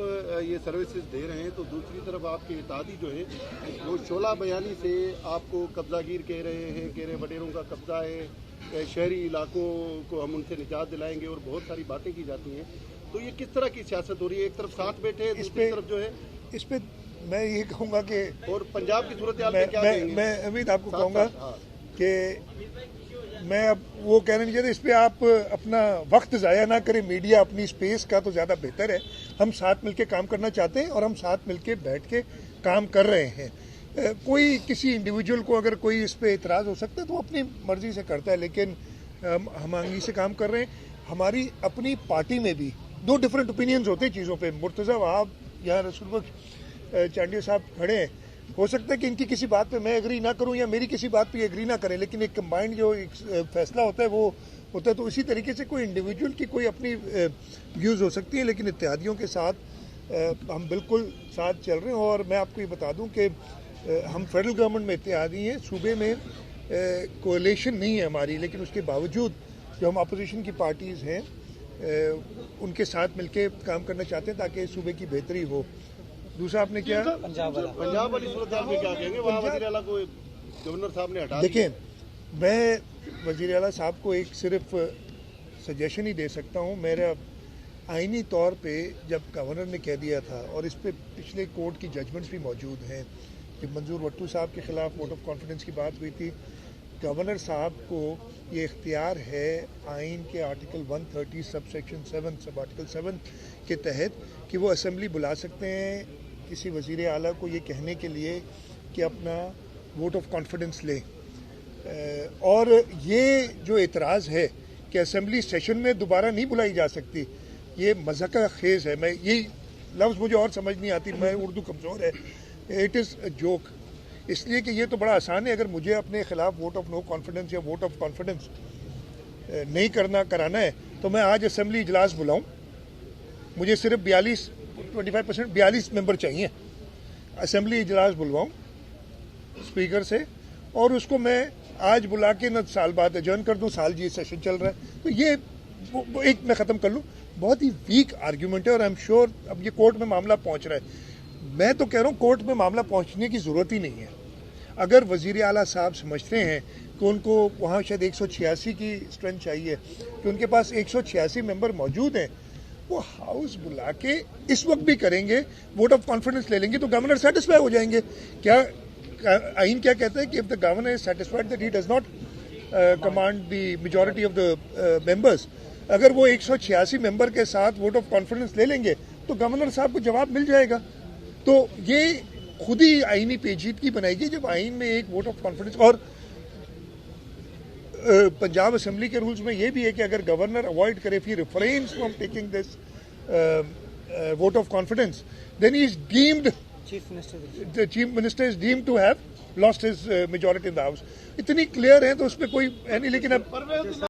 ये सर्विसेज दे रहे हैं तो दूसरी तरफ आपके इत्तेहादी जो है वो शोला बयानी से आपको कब्जागीर कह रहे बटेरों का कब्जा है, शहरी इलाकों को हम उनसे निजात दिलाएंगे और बहुत सारी बातें की जाती हैं। तो ये किस तरह की सियासत हो रही है? एक तरफ साथ बैठे हैं, दूसरी तरफ जो है इस पे मैं ये कहूँगा कि और पंजाब की सूरत हाल में क्या कहेंगे? मैं अमित आपको कहूँगा कि मैं अब वो कहना नहीं चाहता, इस पे आप अपना वक्त ज़ाया ना करें, मीडिया अपनी स्पेस का तो ज़्यादा बेहतर है। हम साथ मिलके काम करना चाहते हैं और हम साथ मिलके बैठ के काम कर रहे हैं। कोई किसी इंडिविजुअल को अगर कोई इस पे इतराज़ हो सकता है तो वो अपनी मर्जी से करता है, लेकिन हम आंगी से काम कर रहे हैं। हमारी अपनी पार्टी में भी दो डिफरेंट ओपिनियंस होते हैं चीज़ों पे। मुर्तज़ा वहाब या रसूल बख्श चांडिया साहब खड़े हैं, हो सकता है कि इनकी किसी बात पे मैं एग्री ना करूं या मेरी किसी बात पे एग्री ना करें, लेकिन एक कंबाइंड जो एक फैसला होता है वो होता है। तो इसी तरीके से कोई इंडिविजुअल की कोई अपनी व्यूज़ हो सकती है, लेकिन इत्तेहादियों के साथ हम बिल्कुल साथ चल रहे हैं। और मैं आपको ये बता दूं कि हम फेडरल गवर्नमेंट में इत्तेहादी हैं, सूबे में कोalition नहीं है हमारी, लेकिन उसके बावजूद जो हम अपोजिशन की पार्टीज़ हैं उनके साथ मिलके काम करना चाहते हैं ताकि सूबे की बेहतरी हो। दूसरा आपने क्या पंजाब वाली सूरत हाल में क्या कहेंगे? वहाँ वज़ीर आला को गवर्नर साहब ने हटा दिया। देखिए, मैं वज़ीर आला साहब को एक सिर्फ सजेशन ही दे सकता हूँ। मेरा आईनी तौर पे जब गवर्नर ने कह दिया था, और इस पे पिछले कोर्ट की जजमेंट्स भी मौजूद हैं, जब मंजूर वट्टू साहब के खिलाफ वोट ऑफ कॉन्फिडेंस की बात हुई थी, गवर्नर साहब को ये इख्तियार है आइन के आर्टिकल 130 सबसेक्शन 7 सब आर्टिकल 7 के तहत कि वो असेंबली बुला सकते हैं किसी वज़ीर आला को ये कहने के लिए कि अपना वोट ऑफ कॉन्फिडेंस लें। और ये जो एतराज़ है कि असेंबली सेशन में दोबारा नहीं बुलाई जा सकती, ये मज़ाक़ खेज़ है। मैं यही लफ्ज़ मुझे और समझ नहीं आती, मैं उर्दू कमज़ोर है। इट इज़ अ जोक, इसलिए कि ये तो बड़ा आसान है। अगर मुझे अपने खिलाफ वोट ऑफ नो कॉन्फिडेंस या वोट ऑफ कॉन्फिडेंस नहीं कराना है तो मैं आज असेंबली इजलास बुलाऊं। मुझे सिर्फ 25% मेंबर चाहिए। असेंबली इजलास बुलवाऊं स्पीकर से और उसको मैं आज बुला के न साल बाद अजर्न कर दूं, साल जी सेशन चल रहा है। तो ये एक मैं ख़त्म कर लूं, बहुत ही वीक आर्ग्यूमेंट है और आई एम श्योर अब ये कोर्ट में मामला पहुंच रहा है। मैं तो कह रहा हूँ कोर्ट में मामला पहुंचने की ज़रूरत ही नहीं है। अगर वज़ीर आला साहब समझते हैं कि उनको वहाँ शायद 186 की स्ट्रेंथ चाहिए, कि उनके पास 186 मेंबर मौजूद हैं, वो हाउस बुला के इस वक्त भी करेंगे, वोट ऑफ कॉन्फिडेंस ले लेंगे तो गवर्नर सेटिस्फाई हो जाएंगे। क्या आइन क्या कहता है कि if the governor is satisfied that he does not command the majority of the members, अगर वो 186 मेंबर के साथ वोट ऑफ कॉन्फिडेंस ले लेंगे तो गवर्नर साहब को जवाब मिल जाएगा। तो ये खुद ही आईनी पेचीदगी बनाएगी जब आइन में एक वोट ऑफ कॉन्फिडेंस। और पंजाब असेंबली के रूल्स में ये भी है कि अगर गवर्नर अवॉइड करे, if he refrains from taking this vote of confidence, then he is deemed, the chief minister is deemed to have lost his majority in the house. इतनी क्लियर है तो उसमें कोई है नहीं। लेकिन अब